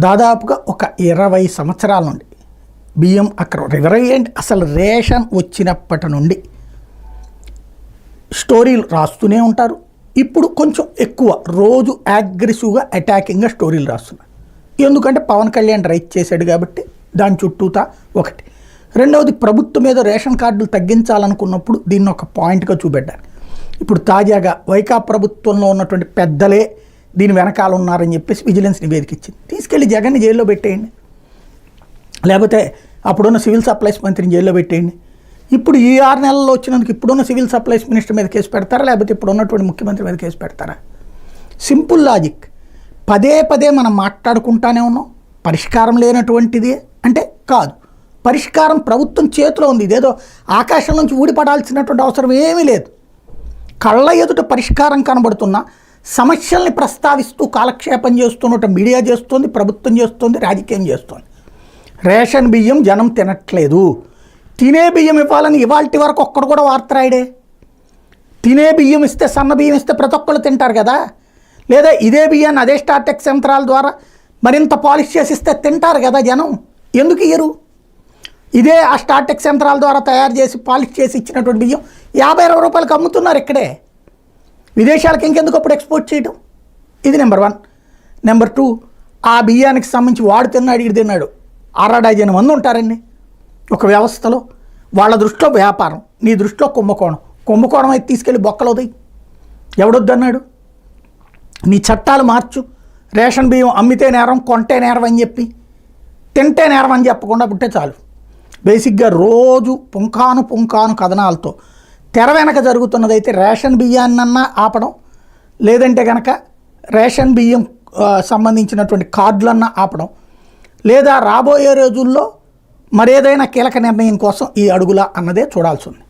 దాదాపుగా ఒక 20 సంవత్సరాల నుండి బియ్యం అక్కడ 20 ఏంటి అసలు రేషన్ వచ్చినప్పటి నుండి స్టోరీలు రాస్తూనే ఉంటారు. ఇప్పుడు కొంచెం ఎక్కువ రోజు అగ్రెసివ్గా అటాకింగ్గా స్టోరీలు రాస్తున్నారు. ఎందుకంటే పవన్ కళ్యాణ్ రైట్ చేశాడు కాబట్టి దాని చుట్టూతా ఒకటి. రెండవది, ప్రభుత్వం మీద రేషన్ కార్డులు తగ్గించాలనుకున్నప్పుడు దీన్ని ఒక పాయింట్గా చూపెట్టారు. ఇప్పుడు తాజాగా వైకాపా ప్రభుత్వంలో ఉన్నటువంటి పెద్దలే దీని వెనకాల ఉన్నారని చెప్పేసి విజిలెన్స్ నివేదిక ఇచ్చింది. తీసుకెళ్లి జగన్ని జైల్లో పెట్టేయండి, లేకపోతే అప్పుడున్న సివిల్ సప్లైస్ మంత్రిని జైల్లో పెట్టేయండి. ఇప్పుడు ఈ 6 నెలల్లో వచ్చినందుకు ఇప్పుడున్న సివిల్ సప్లైస్ మినిస్టర్ మీద కేసు పెడతారా, లేకపోతే ఇప్పుడు ఉన్నటువంటి ముఖ్యమంత్రి మీద కేసు పెడతారా? Simple logic. పదే పదే మనం మాట్లాడుకుంటానే ఉన్నాం. పరిష్కారం లేనటువంటిది అంటే కాదు. పరిష్కారం ప్రభుత్వం చేతిలో ఉంది. ఇదేదో ఆకాశం నుంచి ఊడిపడాల్సినటువంటి అవసరం ఏమీ లేదు. కళ్ళ ఎదుట పరిష్కారం కనబడుతున్న సమస్యల్ని ప్రస్తావిస్తూ కాలక్షేపం చేస్తున్నట్టు మీడియా చేస్తుంది, ప్రభుత్వం చేస్తుంది, రాజకీయం చేస్తుంది. రేషన్ బియ్యం జనం తినట్లేదు. తినే బియ్యం ఇవ్వాలని ఇవాల్టి వరకు ఒక్కడు కూడా వార్త రాయడే. తినే బియ్యం ఇస్తే, సన్న బియ్యం ఇస్తే ప్రతి ఒక్కళ్ళు తింటారు కదా. లేదా ఇదే బియ్యాన్ని అదే స్టార్టెక్స్ యంత్రాల ద్వారా మరింత పాలిష్ చేసి ఇస్తే తింటారు కదా జనం. ఎందుకు ఇయ్యరు? ఇదే ఆ స్టార్టెక్స్ యంత్రాల ద్వారా తయారు చేసి పాలిష్ చేసి ఇచ్చినటువంటి బియ్యం 50-60 రూపాయలకు అమ్ముతున్నారు ఇక్కడే. విదేశాలకు ఇంకెందుకు అప్పుడు ఎక్స్పోర్ట్ చేయడం? ఇది నెంబర్ 1. నెంబర్ 2, ఆ బియ్యానికి సంబంధించి వాడు తిన్నాడు, ఇటు తిన్నాడు 6 మంది ఉంటారండి ఒక వ్యవస్థలో. వాళ్ళ దృష్టిలో వ్యాపారం, నీ దృష్టిలో కుంభకోణం అయితే తీసుకెళ్ళి బొక్కలవుతాయి. ఎవడొద్దన్నాడు? నీ చట్టాలు మార్చు. రేషన్ బియ్యం అమ్మితే నేరం, కొంటే నేరం అని చెప్పి, తింటే నేరం అని చెప్పకుండా పుట్టే చాలు. బేసిక్గా రోజు పుంకాను కథనాలతో తెర వెనక జరుగుతున్నదైతే రేషన్ బియ్యాన్నన్నా ఆపడం, లేదంటే కనుక రేషన్ బియ్యం సంబంధించినటువంటి కార్డులన్నా ఆపడం, లేదా రాబోయే రోజుల్లో మరేదైనా కీలక నిర్ణయం కోసం ఈ అడుగులా అన్నదే చూడాల్సి ఉంది.